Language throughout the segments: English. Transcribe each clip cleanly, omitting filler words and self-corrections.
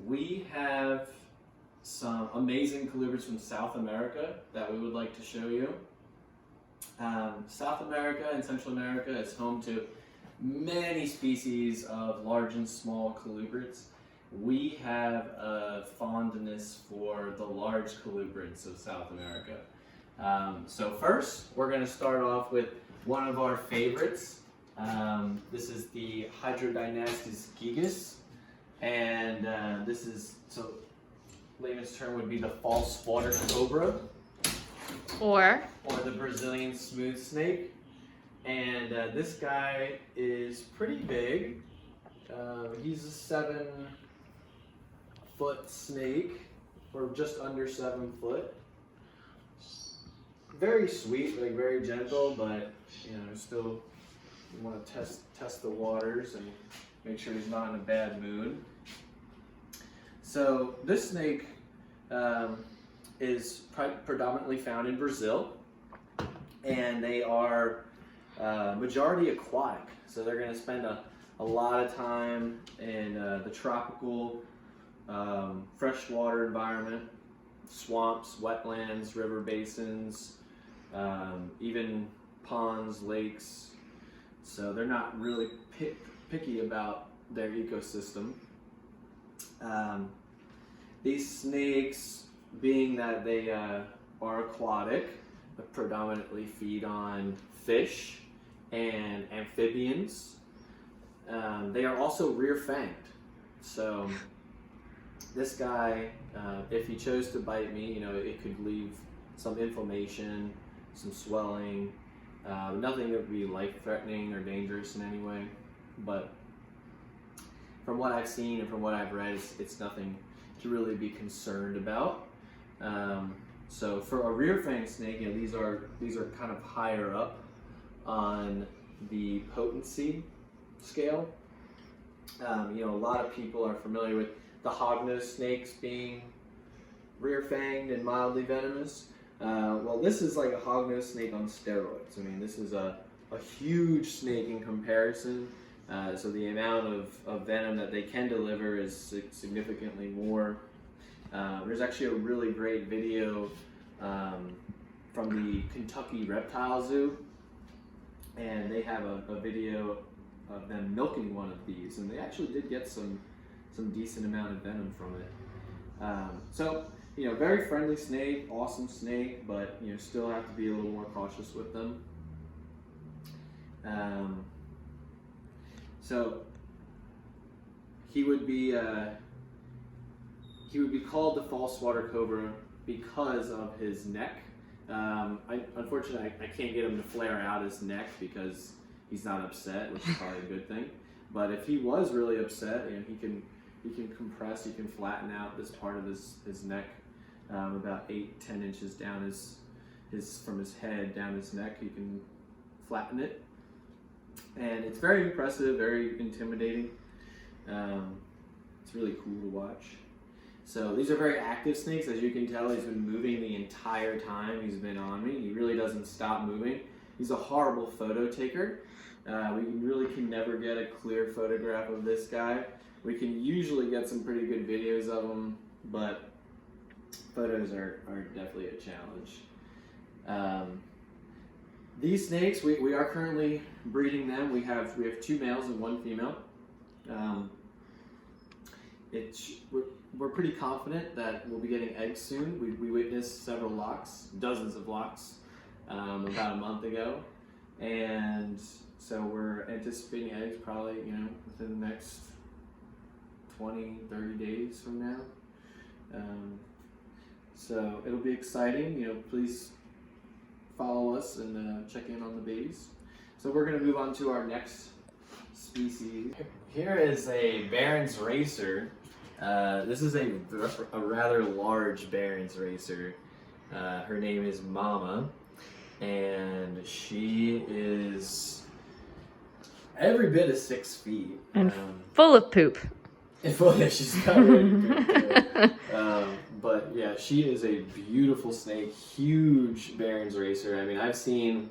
we have some amazing colubrids from South America that we would like to show you. South America and Central America is home to many species of large and small colubrids. We have a fondness for the large colubrids of South America. So first, we're going to start off with one of our favorites. This is the Hydrodynastis gigas, and this is, so layman's term would be the false water cobra, or the Brazilian smooth snake. And this guy is pretty big. He's a 7-foot snake, or just under 7 foot. Very sweet, like very gentle, but still you want to test the waters and make sure he's not in a bad mood. So this snake is predominantly found in Brazil, and they are majority aquatic. So they're going to spend a lot of time in the tropical freshwater environment, swamps, wetlands, river basins, even ponds, lakes. So they're not really picky about their ecosystem. These snakes, being that they are aquatic, predominantly feed on fish and amphibians. They are also rear-fanged. So this guy, if he chose to bite me, it could leave some inflammation, some swelling. Nothing that would be life-threatening or dangerous in any way, but from what I've seen and from what I've read, it's nothing to really be concerned about. So for a rear-fanged snake, these are kind of higher up on the potency scale. A lot of people are familiar with the hognose snakes being rear-fanged and mildly venomous. Well, this is like a hognose snake on steroids. I mean, this is a huge snake in comparison. So the amount of venom that they can deliver is significantly more. There's actually a really great video from the Kentucky Reptile Zoo, and they have a video of them milking one of these, and they actually did get some decent amount of venom from it. So very friendly snake, awesome snake, but still have to be a little more cautious with them. So he would be called the false water cobra because of his neck. Unfortunately, I can't get him to flare out his neck because he's not upset, which is probably a good thing. But if he was really upset, he can compress, he can flatten out this part of his neck, about 8-10 inches down from his head down his neck. He can flatten it, and it's very impressive, very intimidating. It's really cool to watch. So these are very active snakes. As you can tell, he's been moving the entire time he's been on me. He really doesn't stop moving. He's a horrible photo taker. We really can never get a clear photograph of this guy. We can usually get some pretty good videos of him, but photos are definitely a challenge. These snakes, we are currently breeding them. We have 2 males and 1 female. We're pretty confident that we'll be getting eggs soon. We witnessed several locks, dozens of locks, about a month ago, and so we're anticipating eggs probably within the next 20-30 days from now. So it'll be exciting. Please follow us and check in on the babies. So we're going to move on to our next species. Here is a Bering's racer. This is a rather large Bering's racer. Her name is Mama, and she is every bit of 6 feet. And full of poop. She's not ready to poop. But yeah, she is a beautiful snake, huge Bering's racer. I mean, I've seen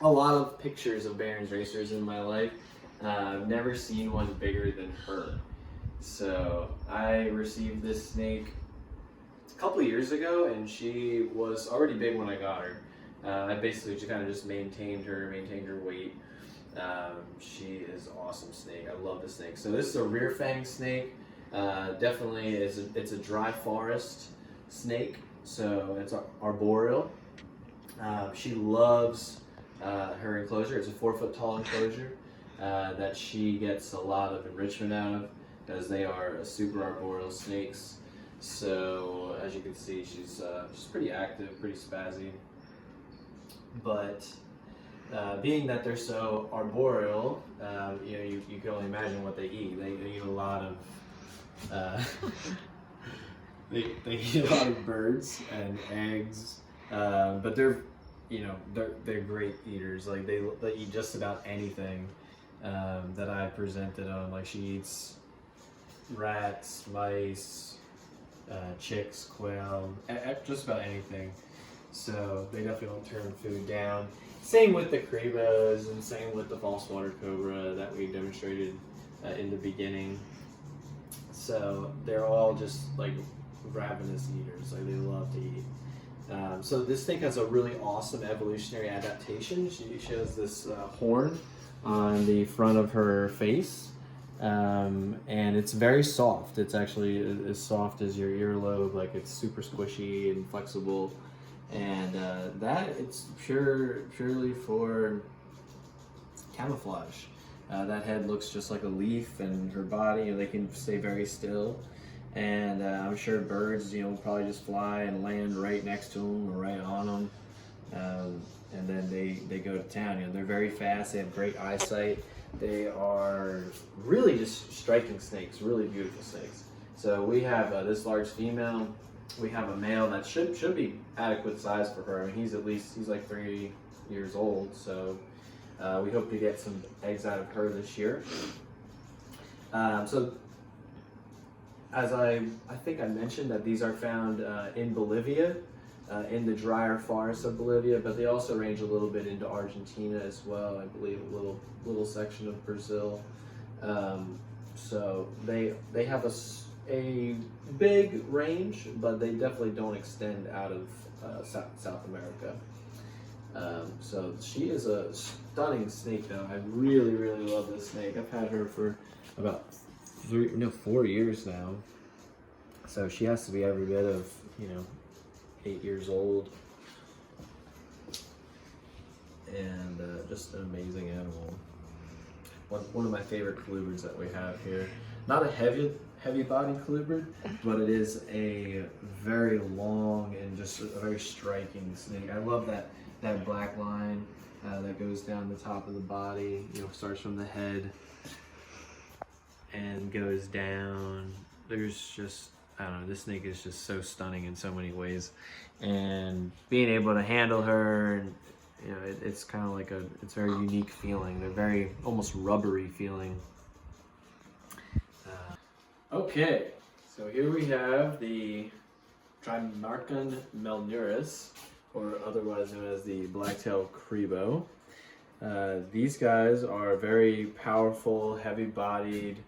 a lot of pictures of Bering's racers in my life. I've never seen one bigger than her. So I received this snake a couple of years ago, and she was already big when I got her. I basically just kind of just maintained her weight. She is an awesome snake. I love the snake. So this is a rear fang snake. Definitely it's a dry forest snake. So it's arboreal. She loves her enclosure. It's a 4-foot tall enclosure that she gets a lot of enrichment out of, because they are super arboreal snakes. So as you can see, she's pretty active, pretty spazzy. But being that they're so arboreal, you can only imagine what they eat. They eat a lot of they eat a lot of birds and eggs. But they're great eaters. Like they eat just about anything that I presented on. Like she eats rats, mice, chicks, quail, just about anything. So they definitely don't turn food down. Same with the Cribos, and same with the false water cobra that we demonstrated in the beginning. So they're all just like ravenous eaters. Like they love to eat. So this snake has a really awesome evolutionary adaptation. She has this horn on the front of her face, and it's very soft. It's actually as soft as your earlobe. Like it's super squishy and flexible, and that it's purely for camouflage. That head looks just like a leaf, and her body, they can stay very still. And I'm sure birds, will probably just fly and land right next to them or right on them. And then they go to town. They're very fast. They have great eyesight. They are really just striking snakes, really beautiful snakes. So we have this large female. We have a male that should be adequate size for her. I mean, he's like 3 years old. So we hope to get some eggs out of her this year. So as I think I mentioned that these are found in Bolivia, in the drier forests of Bolivia, but they also range a little bit into Argentina as well. I believe a little section of Brazil. So they have a big range, but they definitely don't extend out of South America. So she is a stunning snake, though. I really, really love this snake. I've had her for about 4 years now. So she has to be every bit of 8 years old, and just an amazing animal. One of my favorite colubrids that we have here. Not a heavy bodied colubrid, but it is a very long and just a very striking snake. I love that black line that goes down the top of the body. Starts from the head and goes down. There's just, I don't know, this snake is just so stunning in so many ways. And being able to handle her, it's kind of like it's a very unique feeling. They're very almost rubbery feeling. Okay, so here we have the Drymarchon melnuris, or otherwise known as the Black Tail Cribo. These guys are very powerful, heavy-bodied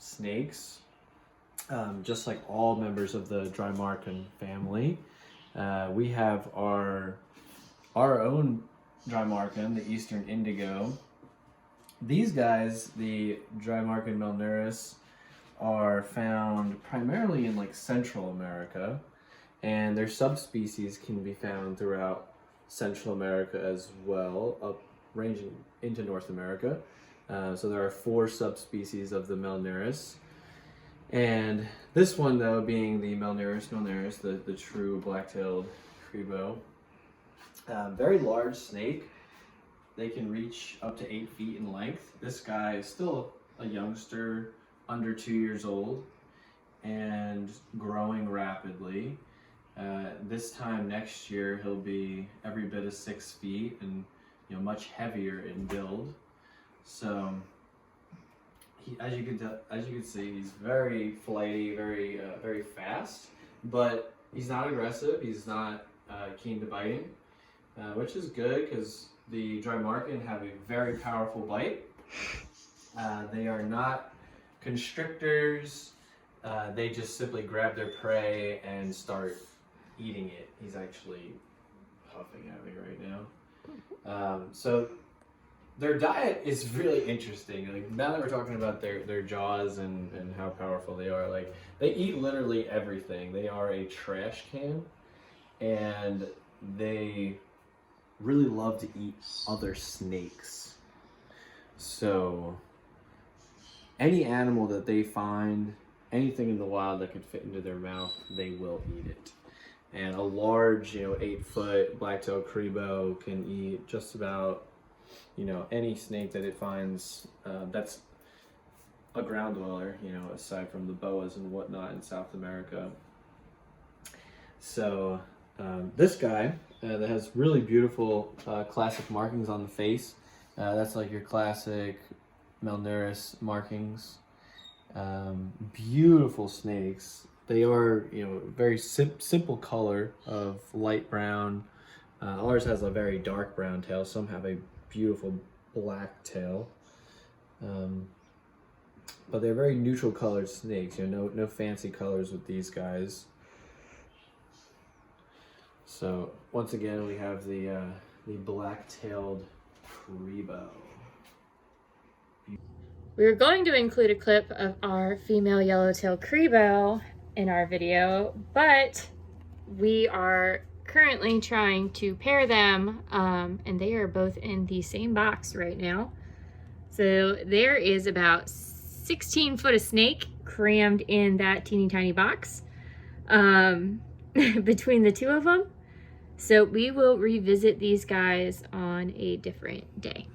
snakes, just like all members of the Drymarchon family. We have our own Drymarchon, the Eastern Indigo. These guys, the Drymarchon melnuris, are found primarily in like Central America, and their subspecies can be found throughout Central America as well, ranging into North America. So there are 4 subspecies of the melnuris, and this one, though, being the melnuris, the true black-tailed cribo. Very large snake. They can reach up to 8 feet in length. This guy is still a youngster, under 2 years old, and growing rapidly. This time next year, he'll be every bit of 6 feet and much heavier in build. So as you can see, he's very flighty, very fast, but he's not aggressive. He's not keen to biting, which is good because the Drymarchon have a very powerful bite. They are not Constrictors, they just simply grab their prey and start eating it. He's actually puffing at me right now. So their diet is really interesting. Like, now that we're talking about their jaws and how powerful they are, like, they eat literally everything. They are a trash can, and they really love to eat other snakes. So any animal that they find, anything in the wild that could fit into their mouth, they will eat it. And a large, 8-foot Black Tail Cribo can eat just about, any snake that it finds that's a ground dweller, aside from the boas and whatnot in South America. So this guy that has really beautiful classic markings on the face, that's like your classic malnourished markings. Beautiful snakes. They are, very simple color of light brown. Ours has a very dark brown tail. Some have a beautiful black tail. But they're very neutral colored snakes. No fancy colors with these guys. So once again, we have the black-tailed Cribo. We were going to include a clip of our female yellow-tailed Cribo in our video, but we are currently trying to pair them, and they are both in the same box right now. So there is about 16 foot of snake crammed in that teeny tiny box between the two of them. So we will revisit these guys on a different day.